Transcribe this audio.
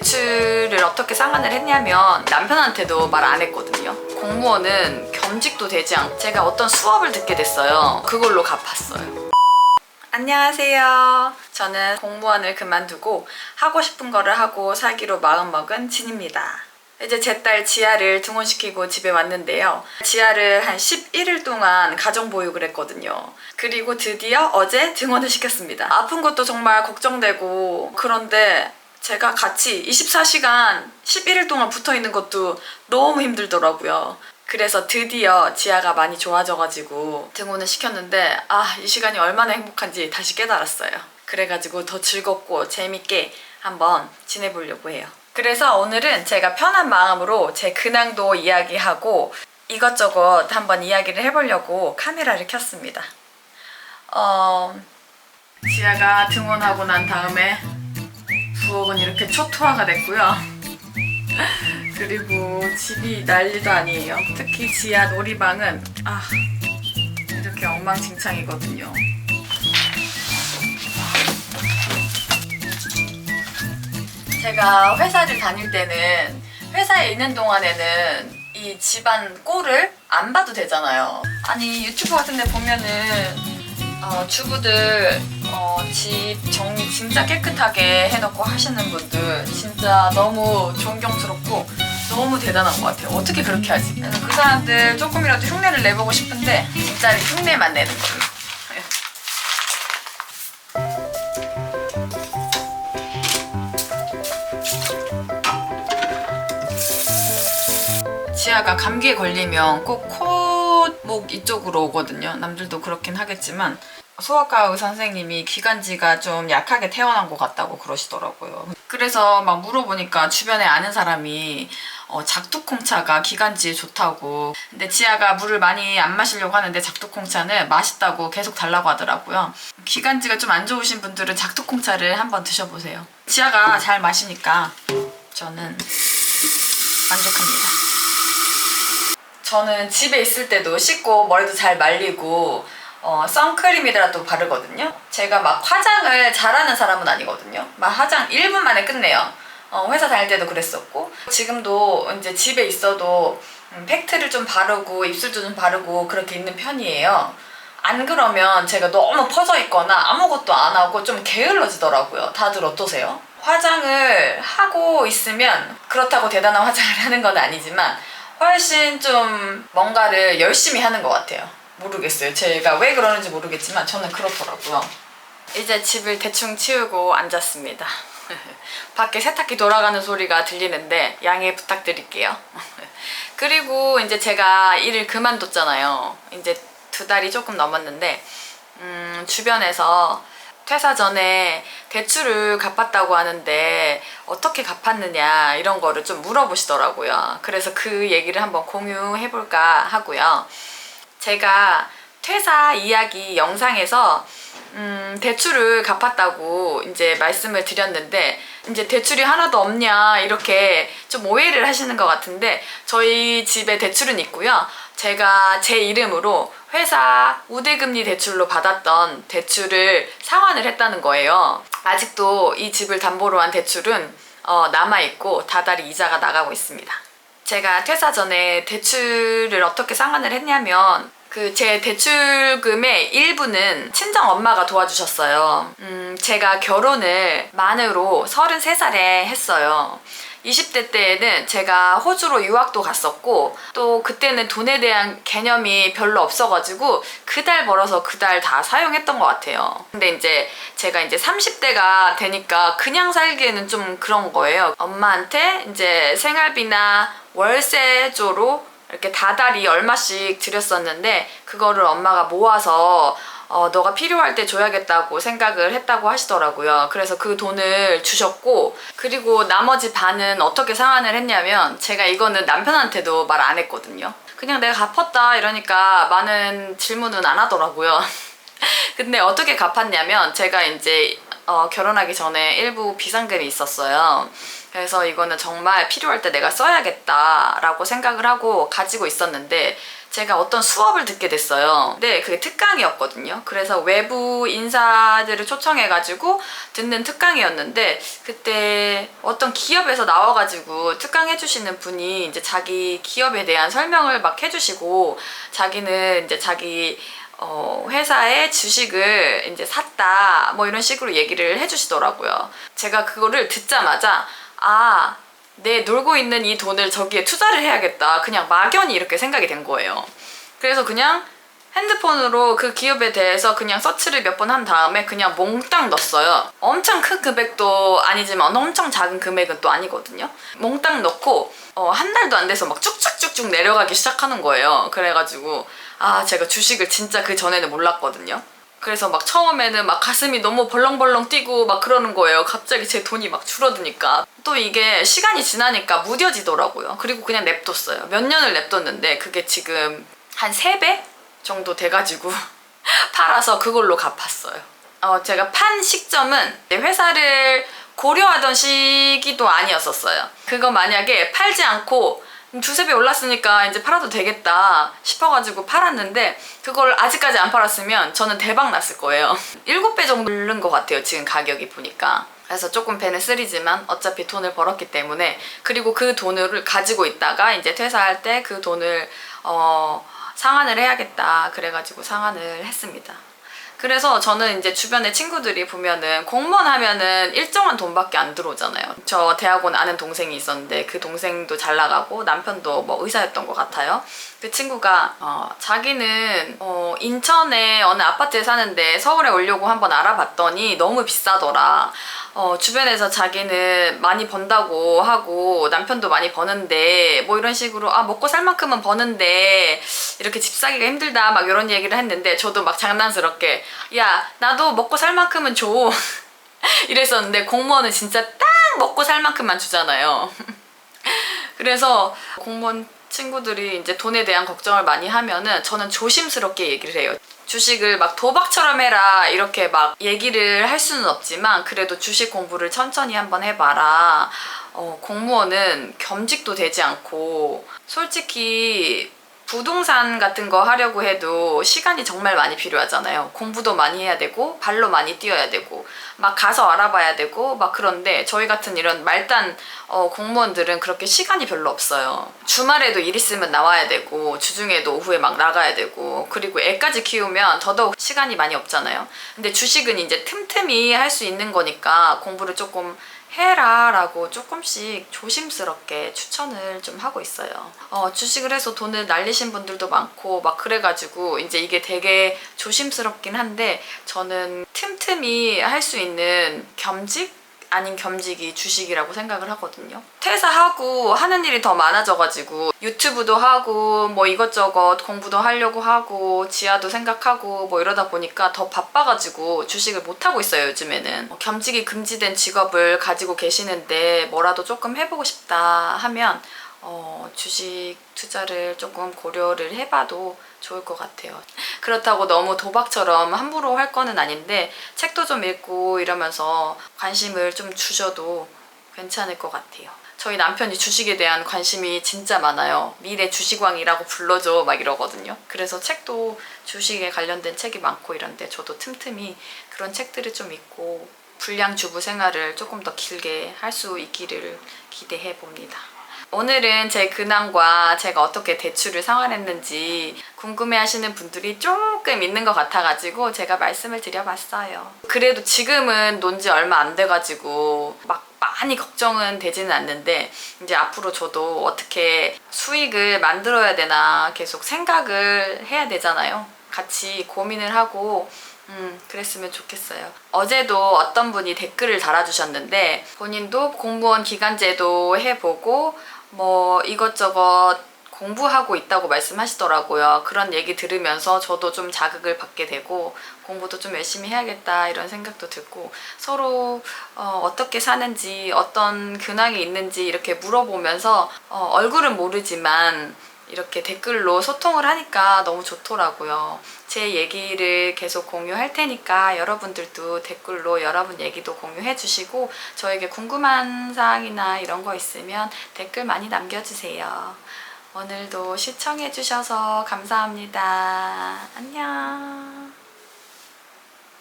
대출을 어떻게 상환을 했냐면 남편한테도 말 안 했거든요. 공무원은 겸직도 되지 않고 제가 어떤 수업을 듣게 됐어요. 그걸로 갚았어요. 안녕하세요. 저는 공무원을 그만두고 하고 싶은 거를 하고 살기로 마음먹은 진입니다. 이제 제 딸 지아를 등원시키고 집에 왔는데요. 지아를 한 11일 동안 가정보육을 했거든요. 그리고 드디어 어제 등원을 시켰습니다. 아픈 것도 정말 걱정되고, 그런데 제가 같이 24시간 11일 동안 붙어있는 것도 너무 힘들더라고요. 그래서 드디어 지아가 많이 좋아져가지고 등원을 시켰는데, 이 시간이 얼마나 행복한지 다시 깨달았어요. 그래가지고 더 즐겁고 재밌게 한번 지내보려고 해요. 그래서 오늘은 제가 편한 마음으로 제 근황도 이야기하고 이것저것 한번 이야기를 해보려고 카메라를 켰습니다. 지아가 등원하고 난 다음에 부엌은 이렇게 초토화가 됐고요. 그리고 집이 난리도 아니에요. 특히 지아 놀이방은 이렇게 엉망진창이거든요. 제가 회사를 다닐 때는 회사에 있는 동안에는 이 집안 꼴을 안 봐도 되잖아요. 아니 유튜브 같은 데 보면은 주부들 집 정리 진짜 깨끗하게 해놓고 하시는 분들 진짜 너무 존경스럽고 너무 대단한 것 같아요. 어떻게 그렇게 하지? 그 사람들 조금이라도 흉내를 내보고 싶은데 진짜 흉내만 내는 거예요. 지아가 감기에 걸리면 꼭 코, 목 이쪽으로 오거든요. 남들도 그렇긴 하겠지만 소아과 의사 선생님이 기관지가 좀 약하게 태어난 것 같다고 그러시더라고요. 그래서 막 물어보니까 주변에 아는 사람이 작두콩차가 기관지에 좋다고. 근데 지아가 물을 많이 안 마시려고 하는데 작두콩차는 맛있다고 계속 달라고 하더라고요. 기관지가 좀 안 좋으신 분들은 작두콩차를 한번 드셔보세요. 지아가 잘 마시니까 저는 만족합니다. 저는 집에 있을 때도 씻고 머리도 잘 말리고 선크림이라도 바르거든요. 제가 막 화장을 잘하는 사람은 아니거든요. 막 화장 1분 만에 끝내요. 회사 다닐 때도 그랬었고 지금도 이제 집에 있어도 팩트를 좀 바르고 입술도 좀 바르고 그렇게 있는 편이에요. 안 그러면 제가 너무 퍼져 있거나 아무것도 안 하고 좀 게을러지더라고요. 다들 어떠세요? 화장을 하고 있으면 그렇다고 대단한 화장을 하는 건 아니지만 훨씬 좀 뭔가를 열심히 하는 것 같아요. 모르겠어요. 제가 왜 그러는지 모르겠지만 저는 그렇더라고요. 이제 집을 대충 치우고 앉았습니다. 밖에 세탁기 돌아가는 소리가 들리는데 양해 부탁드릴게요. 그리고 이제 제가 일을 그만뒀잖아요. 이제 2달이 조금 넘었는데 주변에서 퇴사 전에 대출을 갚았다고 하는데 어떻게 갚았느냐 이런 거를 좀 물어보시더라고요. 그래서 그 얘기를 한번 공유해볼까 하고요. 제가 퇴사 이야기 영상에서 대출을 갚았다고 이제 말씀을 드렸는데 이제 대출이 하나도 없냐 이렇게 좀 오해를 하시는 것 같은데 저희 집에 대출은 있고요. 제가 제 이름으로 회사 우대금리 대출로 받았던 대출을 상환을 했다는 거예요. 아직도 이 집을 담보로 한 대출은 남아있고 다달이 이자가 나가고 있습니다. 제가 퇴사 전에 대출을 어떻게 상환을 했냐면 제 대출금의 일부는 친정 엄마가 도와주셨어요. 제가 결혼을 만으로 33살에 했어요. 20대 때에는 제가 호주로 유학도 갔었고 또 그때는 돈에 대한 개념이 별로 없어가지고 그 달 벌어서 그 달 다 사용했던 것 같아요. 근데 이제 제가 이제 30대가 되니까 그냥 살기에는 좀 그런 거예요. 엄마한테 이제 생활비나 월세조로 이렇게 다달이 얼마씩 드렸었는데 그거를 엄마가 모아서 너가 필요할 때 줘야겠다고 생각을 했다고 하시더라고요. 그래서 그 돈을 주셨고 그리고 나머지 반은 어떻게 상환을 했냐면 제가 이거는 남편한테도 말 안 했거든요. 그냥 내가 갚았다 이러니까 많은 질문은 안 하더라고요. 근데 어떻게 갚았냐면 제가 이제 결혼하기 전에 일부 비상금이 있었어요. 그래서 이거는 정말 필요할 때 내가 써야겠다라고 생각을 하고 가지고 있었는데 제가 어떤 수업을 듣게 됐어요. 근데 그게 특강이었거든요. 그래서 외부 인사들을 초청해가지고 듣는 특강이었는데 그때 어떤 기업에서 나와가지고 특강 해주시는 분이 이제 자기 기업에 대한 설명을 막 해주시고 자기는 이제 자기 회사의 주식을 이제 샀다 뭐 이런 식으로 얘기를 해주시더라고요. 제가 그거를 듣자마자 내 놀고 있는 이 돈을 저기에 투자를 해야겠다. 그냥 막연히 이렇게 생각이 된 거예요. 그래서 그냥 핸드폰으로 그 기업에 대해서 그냥 서치를 몇 번 한 다음에 그냥 몽땅 넣었어요. 엄청 큰 금액도 아니지만 엄청 작은 금액은 또 아니거든요. 몽땅 넣고 한 달도 안 돼서 막 쭉쭉쭉쭉 내려가기 시작하는 거예요. 그래가지고 제가 주식을 진짜 그 전에는 몰랐거든요. 그래서 막 처음에는 막 가슴이 너무 벌렁벌렁 뛰고 막 그러는 거예요. 갑자기 제 돈이 막 줄어드니까. 또 이게 시간이 지나니까 무뎌지더라고요. 그리고 그냥 냅뒀어요. 몇 년을 냅뒀는데 그게 지금 한 3배 정도 돼가지고 팔아서 그걸로 갚았어요. 제가 판 시점은 회사를 고려하던 시기도 아니었었어요. 그거 만약에 팔지 않고 두세 배 올랐으니까 이제 팔아도 되겠다 싶어가지고 팔았는데 그걸 아직까지 안 팔았으면 저는 대박 났을 거예요. 7배 정도 오른 것 같아요, 지금 가격이 보니까. 그래서 조금 배는 쓰리지만 어차피 돈을 벌었기 때문에, 그리고 그 돈을 가지고 있다가 이제 퇴사할 때 그 돈을 상환을 해야겠다 그래가지고 상환을 했습니다. 그래서 저는 이제 주변에 친구들이 보면은 공무원 하면은 일정한 돈밖에 안 들어오잖아요. 저 대학원 아는 동생이 있었는데 그 동생도 잘 나가고 남편도 뭐 의사였던 것 같아요. 그 친구가 자기는 인천에 어느 아파트에 사는데 서울에 오려고 한번 알아봤더니 너무 비싸더라. 주변에서 자기는 많이 번다고 하고 남편도 많이 버는데 뭐 이런 식으로 먹고 살 만큼은 버는데 이렇게 집 사기가 힘들다 막 이런 얘기를 했는데 저도 막 장난스럽게 야 나도 먹고 살 만큼은 줘 이랬었는데 공무원은 진짜 딱 먹고 살 만큼만 주잖아요. 그래서 공무원 친구들이 이제 돈에 대한 걱정을 많이 하면은 저는 조심스럽게 얘기를 해요. 주식을 막 도박처럼 해라 이렇게 막 얘기를 할 수는 없지만 그래도 주식 공부를 천천히 한번 해봐라. 공무원은 겸직도 되지 않고 솔직히 부동산 같은 거 하려고 해도 시간이 정말 많이 필요하잖아요. 공부도 많이 해야 되고 발로 많이 뛰어야 되고 막 가서 알아봐야 되고 막 그런데 저희 같은 이런 말단 공무원들은 그렇게 시간이 별로 없어요. 주말에도 일 있으면 나와야 되고 주중에도 오후에 막 나가야 되고 그리고 애까지 키우면 더더욱 시간이 많이 없잖아요. 근데 주식은 이제 틈틈이 할 수 있는 거니까 공부를 조금 해라 라고 조금씩 조심스럽게 추천을 좀 하고 있어요. 주식을 해서 돈을 날리신 분들도 많고 막 그래가지고 이제 이게 되게 조심스럽긴 한데 저는 틈틈이 할 수 있는 겸직? 아닌 겸직이 주식이라고 생각을 하거든요. 퇴사하고 하는 일이 더 많아져가지고 유튜브도 하고 뭐 이것저것 공부도 하려고 하고 지하도 생각하고 뭐 이러다 보니까 더 바빠가지고 주식을 못하고 있어요, 요즘에는. 겸직이 금지된 직업을 가지고 계시는데 뭐라도 조금 해보고 싶다 하면 주식 투자를 조금 고려를 해봐도 좋을 것 같아요. 그렇다고 너무 도박처럼 함부로 할 거는 아닌데 책도 좀 읽고 이러면서 관심을 좀 주셔도 괜찮을 것 같아요. 저희 남편이 주식에 대한 관심이 진짜 많아요. 미래 주식왕이라고 불러줘 막 이러거든요. 그래서 책도 주식에 관련된 책이 많고 이런데 저도 틈틈이 그런 책들을 좀 읽고 불량 주부 생활을 조금 더 길게 할 수 있기를 기대해 봅니다. 오늘은 제 근황과 제가 어떻게 대출을 상환했는지 궁금해하시는 분들이 조금 있는 것 같아가지고 제가 말씀을 드려봤어요. 그래도 지금은 논 지 얼마 안 돼가지고 막 많이 걱정은 되지는 않는데 이제 앞으로 저도 어떻게 수익을 만들어야 되나 계속 생각을 해야 되잖아요. 같이 고민을 하고 그랬으면 좋겠어요. 어제도 어떤 분이 댓글을 달아주셨는데 본인도 공무원 기간제도 해보고 뭐 이것저것 공부하고 있다고 말씀하시더라고요. 그런 얘기 들으면서 저도 좀 자극을 받게 되고 공부도 좀 열심히 해야겠다 이런 생각도 들고 서로 어떻게 사는지 어떤 근황이 있는지 이렇게 물어보면서 얼굴은 모르지만 이렇게 댓글로 소통을 하니까 너무 좋더라고요. 제 얘기를 계속 공유할 테니까 여러분들도 댓글로 여러분 얘기도 공유해 주시고 저에게 궁금한 사항이나 이런 거 있으면 댓글 많이 남겨주세요. 오늘도 시청해주셔서 감사합니다. 안녕.